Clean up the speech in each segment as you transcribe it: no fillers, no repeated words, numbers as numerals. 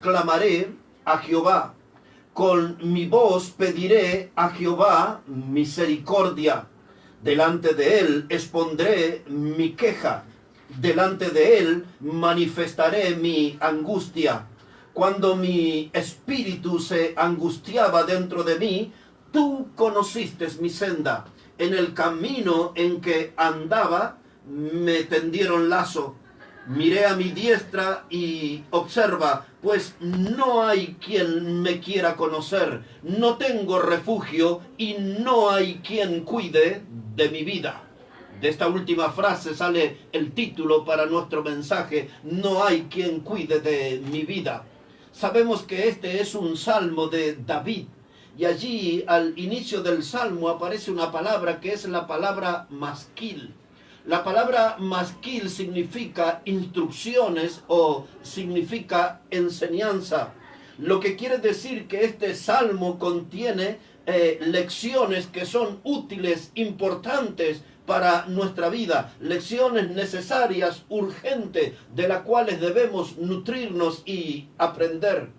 clamaré a Jehová. Con mi voz pediré a Jehová misericordia. Delante de él expondré mi queja. Delante de él manifestaré mi angustia. Cuando mi espíritu se angustiaba dentro de mí, tú conociste mi senda. En el camino en que andaba, me tendieron lazo. Miré a mi diestra y observa, pues no hay quien me quiera conocer. No tengo refugio y no hay quien cuide de mi vida. De esta última frase sale el título para nuestro mensaje: no hay quien cuide de mi vida. Sabemos que este es un salmo de David, y allí al inicio del salmo aparece una palabra que es la palabra masquil. La palabra masquil significa instrucciones o significa enseñanza. Lo que quiere decir que este salmo contiene lecciones que son útiles, importantes para nuestra vida, lecciones necesarias, urgentes, de las cuales debemos nutrirnos y aprender.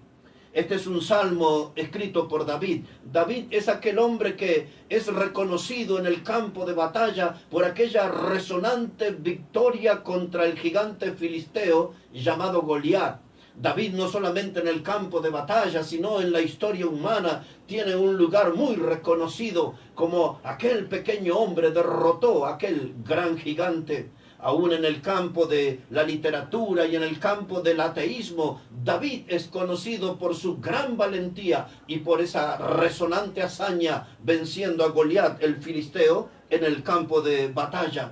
Este es un salmo escrito por David. David es aquel hombre que es reconocido en el campo de batalla por aquella resonante victoria contra el gigante filisteo llamado Goliat. David no solamente en el campo de batalla, sino en la historia humana, tiene un lugar muy reconocido como aquel pequeño hombre derrotó a aquel gran gigante. Aún en el campo de la literatura y en el campo del ateísmo, David es conocido por su gran valentía y por esa resonante hazaña venciendo a Goliat, el filisteo, en el campo de batalla.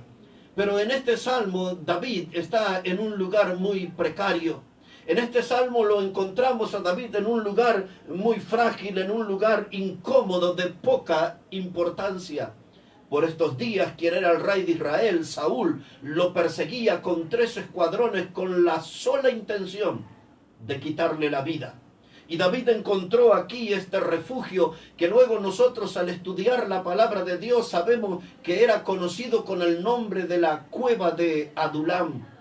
Pero en este salmo, David está en un lugar muy precario. En este salmo lo encontramos a David en un lugar muy frágil, en un lugar incómodo, de poca importancia. Por estos días, quien era el rey de Israel, Saúl, lo perseguía con 3 escuadrones con la sola intención de quitarle la vida. Y David encontró aquí este refugio que luego nosotros, al estudiar la palabra de Dios, sabemos que era conocido con el nombre de la cueva de Adulam.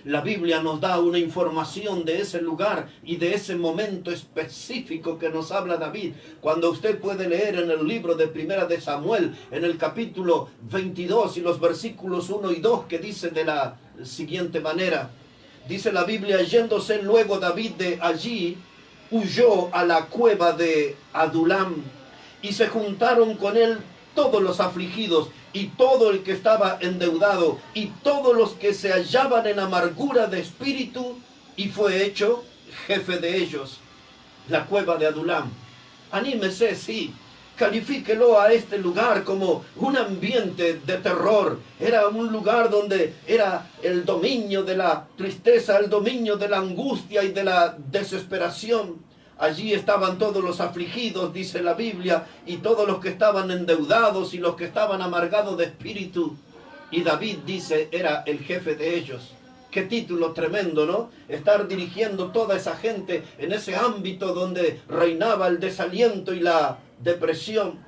La Biblia nos da una información de ese lugar y de ese momento específico que nos habla David. Cuando usted puede leer en el libro de Primera de Samuel, en el capítulo 22 y los versículos 1 y 2, que dice de la siguiente manera. Dice la Biblia: yéndose luego David de allí, huyó a la cueva de Adulam, y se juntaron con él todos los afligidos, y todo el que estaba endeudado, y todos los que se hallaban en amargura de espíritu, y fue hecho jefe de ellos. La cueva de Adulam. Anímese, sí, califíquelo a este lugar como un ambiente de terror. Era un lugar donde era el dominio de la tristeza, el dominio de la angustia y de la desesperación. Allí estaban todos los afligidos, dice la Biblia, y todos los que estaban endeudados y los que estaban amargados de espíritu. Y David, dice, era el jefe de ellos. Qué título tremendo, ¿no? Estar dirigiendo toda esa gente en ese ámbito donde reinaba el desaliento y la depresión.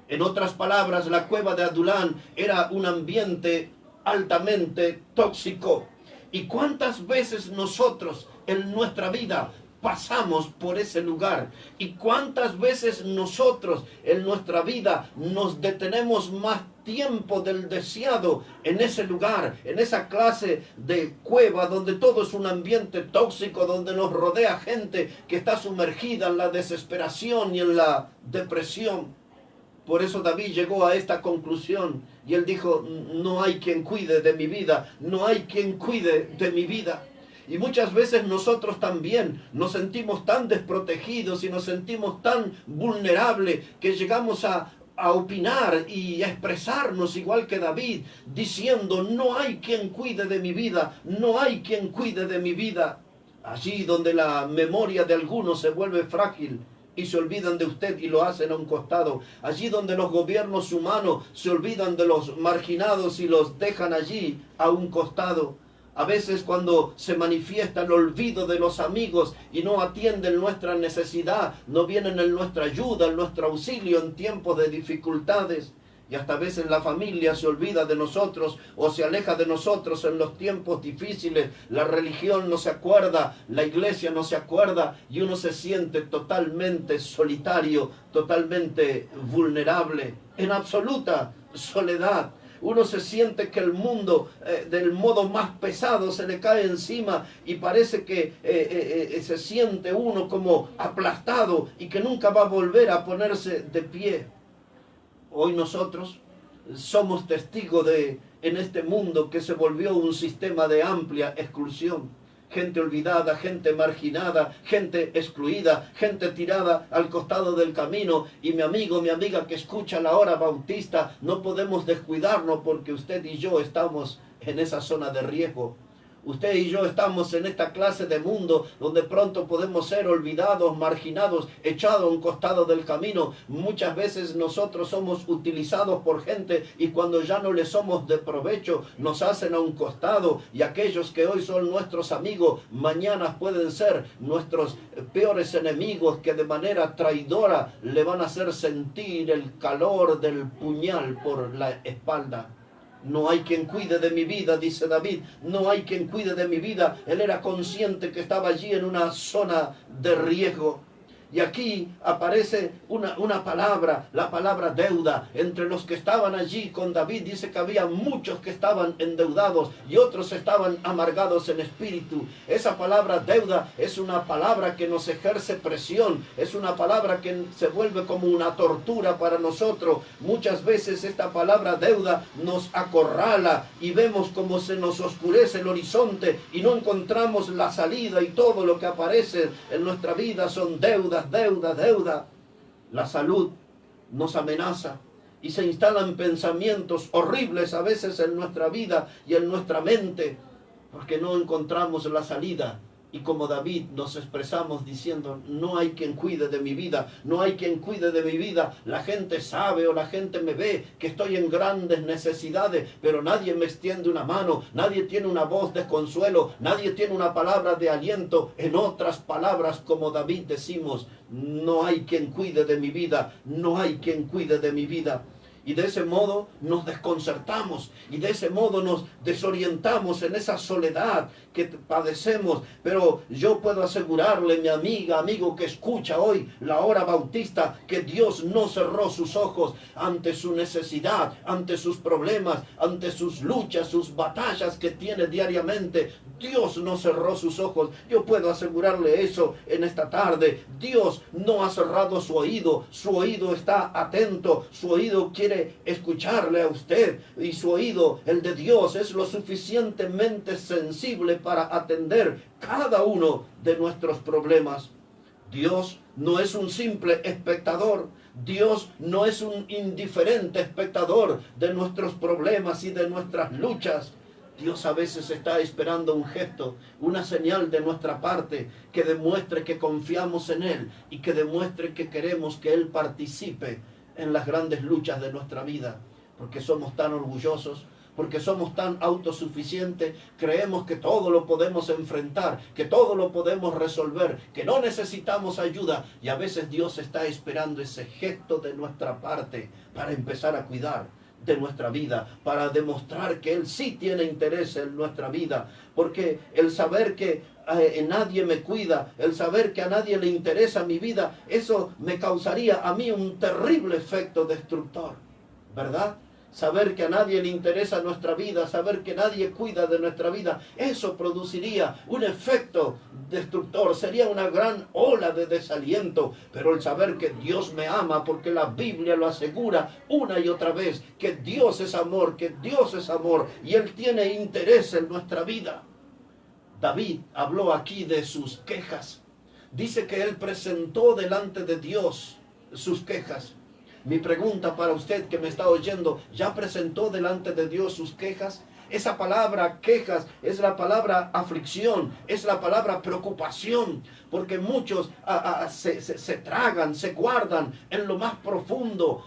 En otras palabras, la cueva de Adulam era un ambiente altamente tóxico. ¿Y cuántas veces nosotros en nuestra vida pasamos por ese lugar? ¿Y cuántas veces nosotros en nuestra vida nos detenemos más tiempo del deseado en ese lugar, en esa clase de cueva donde todo es un ambiente tóxico, donde nos rodea gente que está sumergida en la desesperación y en la depresión? Por eso David llegó a esta conclusión y él dijo: no hay quien cuide de mi vida, no hay quien cuide de mi vida. Y muchas veces nosotros también nos sentimos tan desprotegidos y nos sentimos tan vulnerables que llegamos a opinar y a expresarnos igual que David, diciendo: no hay quien cuide de mi vida, no hay quien cuide de mi vida. Allí donde la memoria de algunos se vuelve frágil y se olvidan de usted y lo hacen a un costado. Allí donde los gobiernos humanos se olvidan de los marginados y los dejan allí a un costado. A veces cuando se manifiesta el olvido de los amigos y no atienden nuestra necesidad, no vienen en nuestra ayuda, en nuestro auxilio en tiempos de dificultades. Y hasta a veces la familia se olvida de nosotros o se aleja de nosotros en los tiempos difíciles. La religión no se acuerda, la iglesia no se acuerda y uno se siente totalmente solitario, totalmente vulnerable, en absoluta soledad. Uno se siente que el mundo del modo más pesado se le cae encima y parece que se siente uno como aplastado y que nunca va a volver a ponerse de pie. Hoy nosotros somos testigos en este mundo que se volvió un sistema de amplia exclusión. Gente olvidada, gente marginada, gente excluida, gente tirada al costado del camino. Y mi amigo, mi amiga que escucha la hora bautista, no podemos descuidarnos porque usted y yo estamos en esa zona de riesgo. Usted y yo estamos en esta clase de mundo donde pronto podemos ser olvidados, marginados, echados a un costado del camino. Muchas veces nosotros somos utilizados por gente y cuando ya no les somos de provecho nos hacen a un costado, y aquellos que hoy son nuestros amigos mañana pueden ser nuestros peores enemigos que de manera traidora le van a hacer sentir el calor del puñal por la espalda. No hay quien cuide de mi vida, dice David, no hay quien cuide de mi vida. Él era consciente que estaba allí en una zona de riesgo. Y aquí aparece una palabra, la palabra deuda. Entre los que estaban allí con David dice que había muchos que estaban endeudados y otros estaban amargados en espíritu. Esa palabra deuda es una palabra que nos ejerce presión, es una palabra que se vuelve como una tortura para nosotros. Muchas veces esta palabra deuda nos acorrala y vemos como se nos oscurece el horizonte y no encontramos la salida, y todo lo que aparece en nuestra vida son deudas. Deuda. La salud nos amenaza y se instalan pensamientos horribles a veces en nuestra vida y en nuestra mente porque no encontramos la salida. Y como David nos expresamos diciendo, no hay quien cuide de mi vida, no hay quien cuide de mi vida. La gente sabe o la gente me ve que estoy en grandes necesidades, pero nadie me extiende una mano, nadie tiene una voz de consuelo, nadie tiene una palabra de aliento. En otras palabras, como David decimos, no hay quien cuide de mi vida, no hay quien cuide de mi vida. Y de ese modo nos desconcertamos y de ese modo nos desorientamos en esa soledad que padecemos. Pero yo puedo asegurarle, mi amiga, amigo que escucha hoy la hora bautista, que Dios no cerró sus ojos ante su necesidad, ante sus problemas, ante sus luchas, sus batallas que tiene diariamente. Dios no cerró sus ojos. Yo puedo asegurarle eso en esta tarde. Dios no ha cerrado su oído está atento, su oído quiere escucharle a usted, y su oído, el de Dios, es lo suficientemente sensible para atender cada uno de nuestros problemas. Dios no es un simple espectador. Dios no es un indiferente espectador de nuestros problemas y de nuestras luchas. Dios a veces está esperando un gesto, una señal de nuestra parte que demuestre que confiamos en Él y que demuestre que queremos que Él participe en las grandes luchas de nuestra vida. Porque somos tan orgullosos, porque somos tan autosuficientes, creemos que todo lo podemos enfrentar, que todo lo podemos resolver, que no necesitamos ayuda. Y a veces Dios está esperando ese gesto de nuestra parte para empezar a cuidar de nuestra vida, para demostrar que Él sí tiene interés en nuestra vida. Porque el saber que nadie me cuida, el saber que a nadie le interesa mi vida, eso me causaría a mí un terrible efecto destructor, ¿verdad? Saber que a nadie le interesa nuestra vida, saber que nadie cuida de nuestra vida, eso produciría un efecto destructor, sería una gran ola de desaliento. Pero el saber que Dios me ama, porque la Biblia lo asegura una y otra vez, que Dios es amor, que Dios es amor y Él tiene interés en nuestra vida. David habló aquí de sus quejas. Dice que él presentó delante de Dios sus quejas. Mi pregunta para usted que me está oyendo, ¿ya presentó delante de Dios sus quejas? Esa palabra quejas es la palabra aflicción, es la palabra preocupación, porque muchos se tragan, se guardan en lo más profundo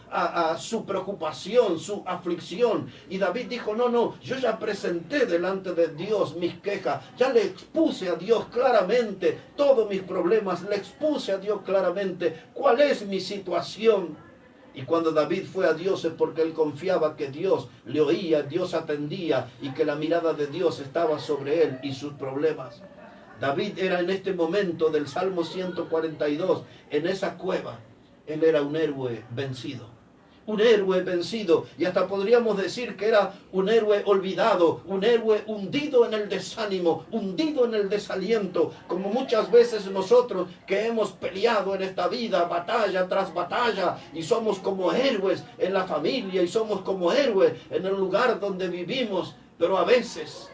su preocupación, su aflicción. Y David dijo, no, yo ya presenté delante de Dios mis quejas, ya le expuse a Dios claramente todos mis problemas, le expuse a Dios claramente cuál es mi situación. Y cuando David fue a Dios es porque él confiaba que Dios le oía, Dios atendía y que la mirada de Dios estaba sobre él y sus problemas. David era en este momento del Salmo 142, en esa cueva, él era un héroe vencido. Un héroe vencido, y hasta podríamos decir que era un héroe olvidado, un héroe hundido en el desánimo, hundido en el desaliento, como muchas veces nosotros que hemos peleado en esta vida, batalla tras batalla, y somos como héroes en la familia, y somos como héroes en el lugar donde vivimos, pero a veces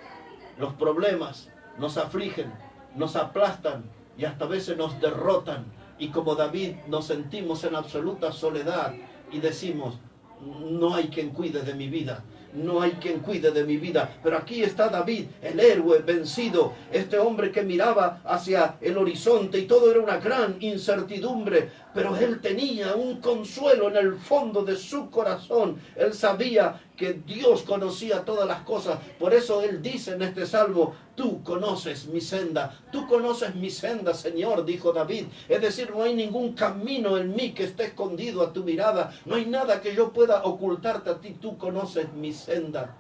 los problemas nos afligen, nos aplastan, y hasta a veces nos derrotan, y como David nos sentimos en absoluta soledad, y decimos, no hay quien cuide de mi vida, no hay quien cuide de mi vida. Pero aquí está David, el héroe vencido, este hombre que miraba hacia el horizonte y todo era una gran incertidumbre, pero él tenía un consuelo en el fondo de su corazón. Él sabía que Dios conocía todas las cosas. Por eso él dice en este salmo, tú conoces mi senda, tú conoces mi senda, Señor, dijo David. Es decir, no hay ningún camino en mí que esté escondido a tu mirada, no hay nada que yo pueda ocultarte a ti, tú conoces mi senda.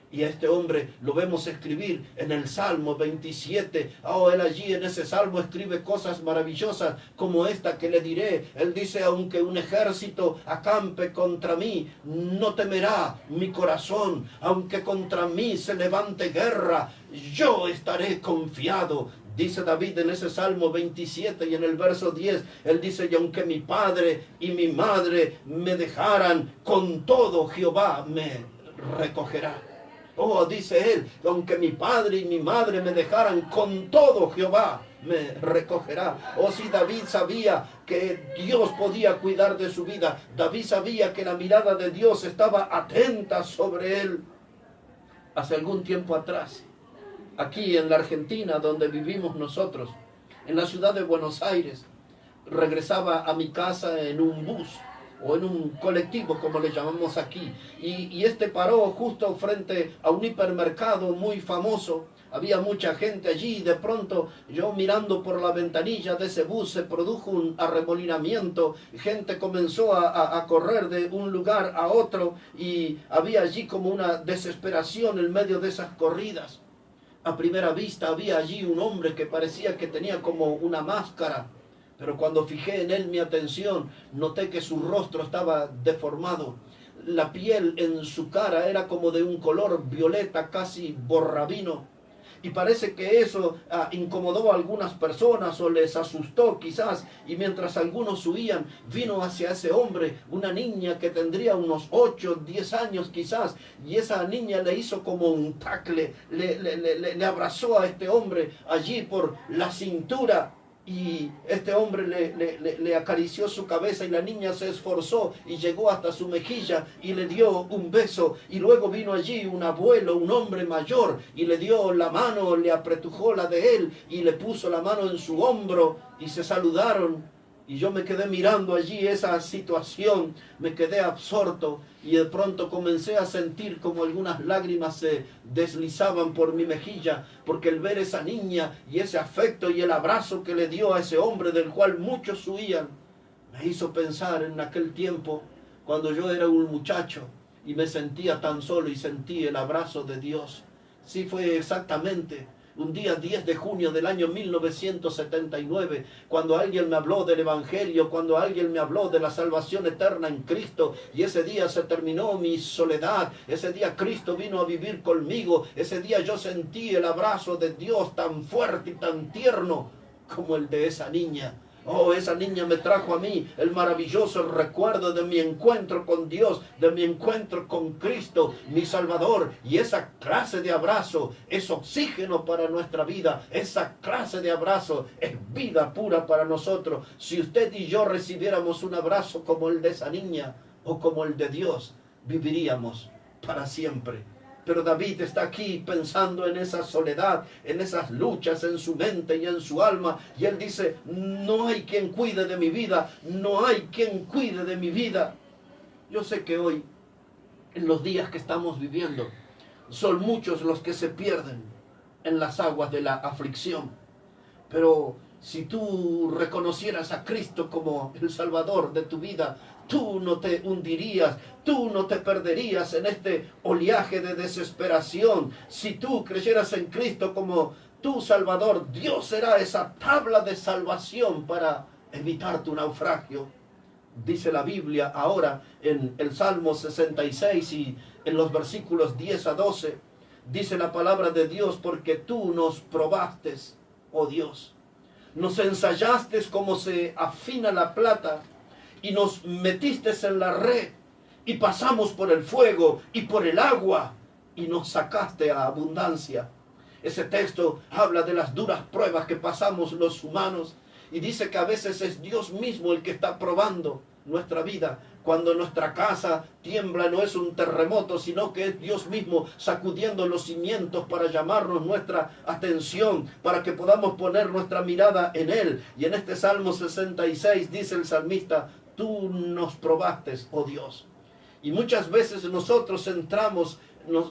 Y a este hombre lo vemos escribir en el Salmo 27. Oh, él allí en ese Salmo escribe cosas maravillosas como esta que le diré. Él dice, aunque un ejército acampe contra mí, no temerá mi corazón. Aunque contra mí se levante guerra, yo estaré confiado. Dice David en ese Salmo 27 y en el verso 10, él dice, y aunque mi padre y mi madre me dejaran, con todo Jehová me recogerá. Oh, dice él, aunque mi padre y mi madre me dejaran, con todo Jehová me recogerá. Oh, si David sabía que Dios podía cuidar de su vida, David sabía que la mirada de Dios estaba atenta sobre él. Hace algún tiempo atrás, aquí en la Argentina, donde vivimos nosotros, en la ciudad de Buenos Aires, regresaba a mi casa en un bus, o en un colectivo, como le llamamos aquí, y este paró justo frente a un hipermercado muy famoso. Había mucha gente allí y de pronto yo mirando por la ventanilla de ese bus se produjo un arremolinamiento, gente comenzó a correr de un lugar a otro y había allí como una desesperación en medio de esas corridas. A primera vista había allí un hombre que parecía que tenía como una máscara, pero cuando fijé en él mi atención, noté que su rostro estaba deformado. La piel en su cara era como de un color violeta, casi borrabino. Y parece que eso incomodó a algunas personas o les asustó quizás. Y mientras algunos huían, vino hacia ese hombre una niña que tendría unos 8, 10 años quizás. Y esa niña le hizo como un tacle, le abrazó a este hombre allí por la cintura. Y este hombre le acarició su cabeza y la niña se esforzó y llegó hasta su mejilla y le dio un beso. Y luego vino allí un abuelo, un hombre mayor, y le dio la mano, le apretujó la de él y le puso la mano en su hombro y se saludaron. Y yo me quedé mirando allí esa situación, me quedé absorto y de pronto comencé a sentir como algunas lágrimas se deslizaban por mi mejilla, porque el ver esa niña y ese afecto y el abrazo que le dio a ese hombre del cual muchos huían, me hizo pensar en aquel tiempo cuando yo era un muchacho y me sentía tan solo y sentí el abrazo de Dios. Sí, fue exactamente un día 10 de junio del año 1979, cuando alguien me habló del Evangelio, cuando alguien me habló de la salvación eterna en Cristo, y ese día se terminó mi soledad, ese día Cristo vino a vivir conmigo, ese día yo sentí el abrazo de Dios tan fuerte y tan tierno como el de esa niña. Oh, esa niña me trajo a mí el maravilloso recuerdo de mi encuentro con Dios, de mi encuentro con Cristo, mi Salvador. Y esa clase de abrazo es oxígeno para nuestra vida. Esa clase de abrazo es vida pura para nosotros. Si usted y yo recibiéramos un abrazo como el de esa niña o como el de Dios, viviríamos para siempre. Pero David está aquí pensando en esa soledad, en esas luchas en su mente y en su alma. Y él dice, no hay quien cuide de mi vida, no hay quien cuide de mi vida. Yo sé que hoy, en los días que estamos viviendo, son muchos los que se pierden en las aguas de la aflicción. Pero Si tú reconocieras a Cristo como el Salvador de tu vida, tú no te hundirías, tú no te perderías en este oleaje de desesperación. Si tú creyeras en Cristo como tu Salvador, Dios será esa tabla de salvación para evitar tu naufragio. Dice la Biblia ahora en el Salmo 66 y en los versículos 10 a 12, dice la palabra de Dios: porque tú nos probaste, oh Dios, nos ensayaste como se afina la plata, y nos metiste en la red, y pasamos por el fuego y por el agua, y nos sacaste a abundancia. Ese texto habla de las duras pruebas que pasamos los humanos, y dice que a veces es Dios mismo el que está probando nuestra vida. Cuando nuestra casa tiembla, no es un terremoto, sino que es Dios mismo sacudiendo los cimientos para llamarnos nuestra atención, para que podamos poner nuestra mirada en Él. Y en este Salmo 66 dice el salmista: tú nos probaste, oh Dios. Y muchas veces nosotros entramos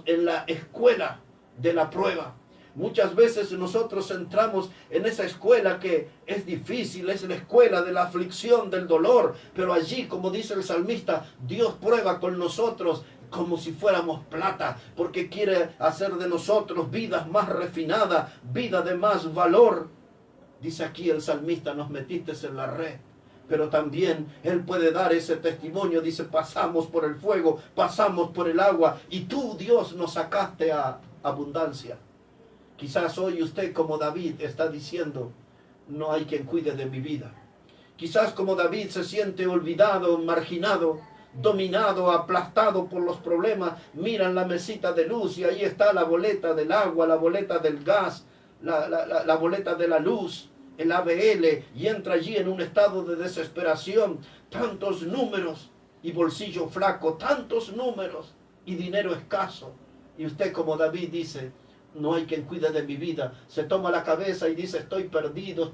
en la escuela de la prueba. Muchas veces nosotros entramos en esa escuela que es difícil, es la escuela de la aflicción, del dolor. Pero allí, como dice el salmista, Dios prueba con nosotros como si fuéramos plata, porque quiere hacer de nosotros vidas más refinadas, vida de más valor. Dice aquí el salmista: nos metiste en la red. Pero también Él puede dar ese testimonio. Dice: pasamos por el fuego, pasamos por el agua, y tú, Dios, nos sacaste a abundancia. Quizás hoy usted, como David, está diciendo: no hay quien cuide de mi vida. Quizás como David se siente olvidado, marginado, dominado, aplastado por los problemas. Miran la mesita de luz y ahí está la boleta del agua, la boleta del gas, la boleta de la luz, el ABL, y entra allí en un estado de desesperación. Tantos números y bolsillo flaco, tantos números y dinero escaso. Y usted, como David, dice: no hay quien cuide de mi vida. Se toma la cabeza y dice: estoy perdido,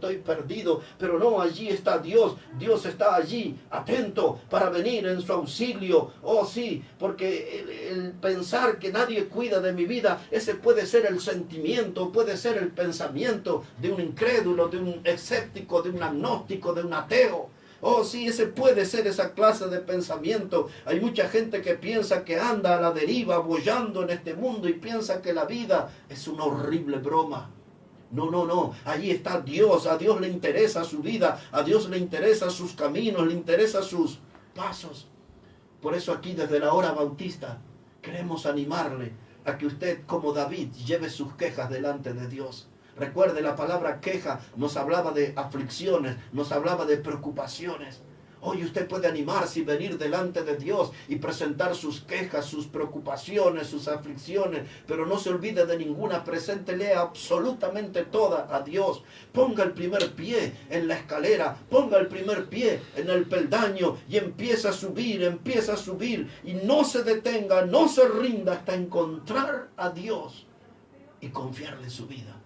pero no, allí está Dios. Dios está allí, atento para venir en su auxilio. Oh sí, porque el pensar que nadie cuida de mi vida, ese puede ser el sentimiento, puede ser el pensamiento de un incrédulo, de un escéptico, de un agnóstico, de un ateo. Oh sí, ese puede ser esa clase de pensamiento. Hay mucha gente que piensa que anda a la deriva, boyando en este mundo, y piensa que la vida es una horrible broma. No, no, no. Allí está Dios. A Dios le interesa su vida. A Dios le interesa sus caminos, le interesa sus pasos. Por eso aquí, desde la hora bautista, queremos animarle a que usted, como David, lleve sus quejas delante de Dios. Recuerde, la palabra queja nos hablaba de aflicciones, nos hablaba de preocupaciones. Hoy usted puede animarse y venir delante de Dios y presentar sus quejas, sus preocupaciones, sus aflicciones, pero no se olvide de ninguna. Preséntele absolutamente toda a Dios. Ponga el primer pie en la escalera, ponga el primer pie en el peldaño y empieza a subir, y no se detenga, no se rinda hasta encontrar a Dios y confiarle su vida.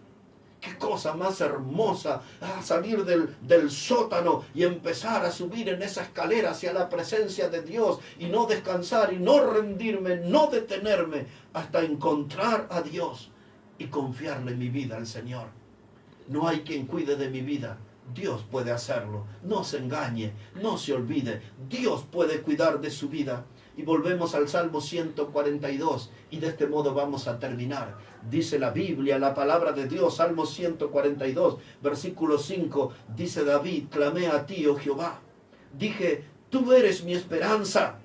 Qué cosa más hermosa, salir del sótano y empezar a subir en esa escalera hacia la presencia de Dios, y no descansar y no rendirme, no detenerme hasta encontrar a Dios y confiarle mi vida al Señor. No hay quien cuide de mi vida. Dios puede hacerlo. No se engañe, no se olvide. Dios puede cuidar de su vida. Y volvemos al Salmo 142, y de este modo vamos a terminar. Dice la Biblia, la palabra de Dios, Salmo 142, versículo 5, dice David: clamé a ti, oh Jehová. Dije: tú eres mi esperanza.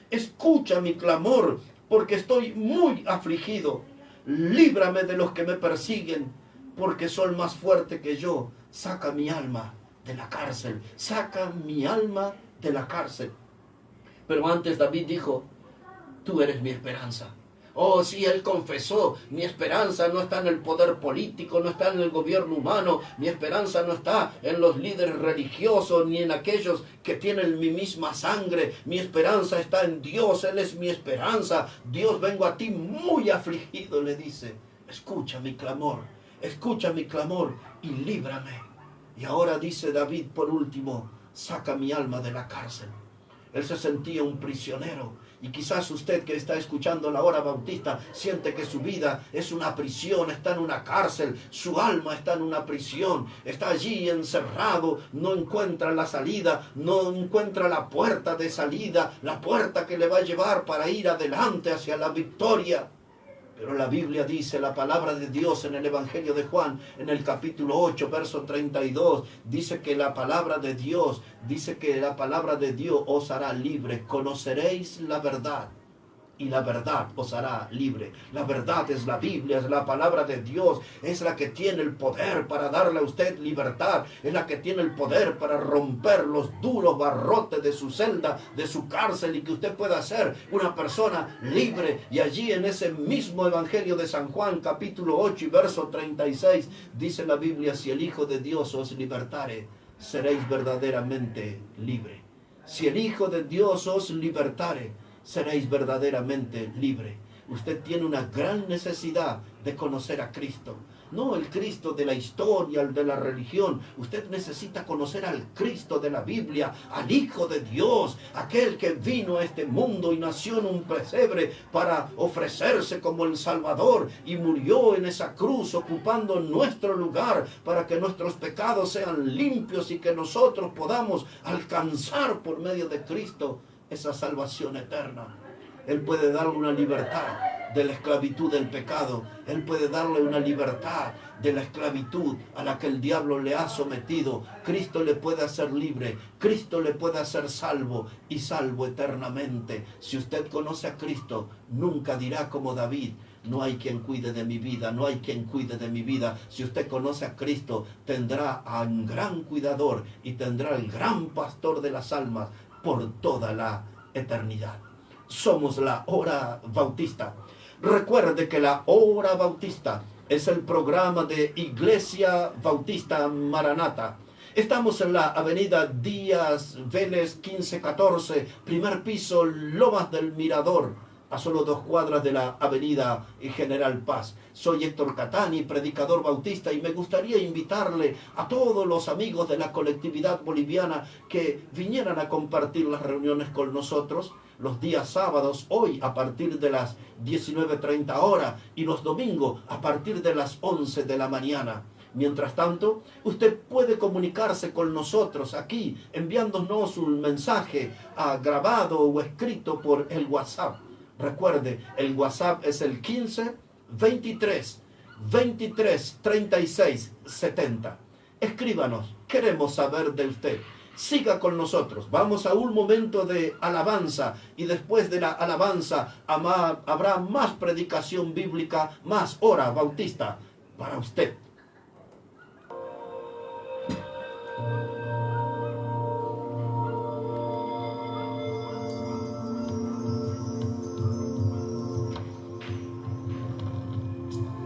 Escucha mi clamor, porque estoy muy afligido. Líbrame de los que me persiguen, porque son más fuertes que yo. Saca mi alma de la cárcel. Saca mi alma de la cárcel. Pero antes David dijo: tú eres mi esperanza. Oh, sí, él confesó: mi esperanza no está en el poder político, no está en el gobierno humano, mi esperanza no está en los líderes religiosos, ni en aquellos que tienen mi misma sangre. Mi esperanza está en Dios, Él es mi esperanza. Dios, vengo a ti muy afligido, le dice. Escucha mi clamor y líbrame. Y ahora dice David, por último: saca mi alma de la cárcel. Él se sentía un prisionero, Y quizás usted que está escuchando la hora bautista siente que su vida es una prisión, está en una cárcel, su alma está en una prisión, está allí encerrado, no encuentra la salida, no encuentra la puerta de salida, la puerta que le va a llevar para ir adelante hacia la victoria. Pero la Biblia dice, la palabra de Dios en el Evangelio de Juan, en el capítulo 8, verso 32, dice que la palabra de Dios, os hará libre. Conoceréis la verdad y la verdad os hará libre. La verdad es la Biblia, es la palabra de Dios, es la que tiene el poder para darle a usted libertad, es la que tiene el poder para romper los duros barrotes de su celda, de su cárcel, y que usted pueda ser una persona libre. Y allí en ese mismo Evangelio de San Juan, capítulo 8 y verso 36, dice la Biblia, si el Hijo de Dios os libertare, seréis verdaderamente libre. Si el Hijo de Dios os libertare, seréis verdaderamente libre. Usted tiene una gran necesidad de conocer a Cristo. No el Cristo de la historia, el de la religión. Usted necesita conocer al Cristo de la Biblia, al Hijo de Dios, aquel que vino a este mundo y nació en un pesebre para ofrecerse como el Salvador y murió en esa cruz ocupando nuestro lugar para que nuestros pecados sean limpios y que nosotros podamos alcanzar por medio de Cristo esa salvación eterna. Él puede darle una libertad de la esclavitud del pecado. Él puede darle una libertad de la esclavitud a la que el diablo le ha sometido. Cristo le puede hacer libre. Cristo le puede hacer salvo y salvo eternamente. Si usted conoce a Cristo, nunca dirá como David, no hay quien cuide de mi vida, no hay quien cuide de mi vida. Si usted conoce a Cristo, tendrá a un gran cuidador y tendrá el gran pastor de las almas por toda la eternidad. Somos la hora bautista. Recuerde que la hora bautista es el programa de Iglesia Bautista Maranata. Estamos en la avenida Díaz Vélez 1514, primer piso, Lomas del Mirador, a solo 2 cuadras de la avenida General Paz. Soy Héctor Catani, predicador bautista, y me gustaría invitarle a todos los amigos de la colectividad boliviana que vinieran a compartir las reuniones con nosotros los días sábados, hoy a partir de las 19:30 horas, y los domingos a partir de las 11 de la mañana. Mientras tanto, usted puede comunicarse con nosotros aquí, enviándonos un mensaje grabado o escrito por el WhatsApp. Recuerde, el WhatsApp es el 15 23 23 36 70. Escríbanos, queremos saber de usted. Siga con nosotros. Vamos a un momento de alabanza y después de la alabanza habrá más predicación bíblica, más hora bautista para usted.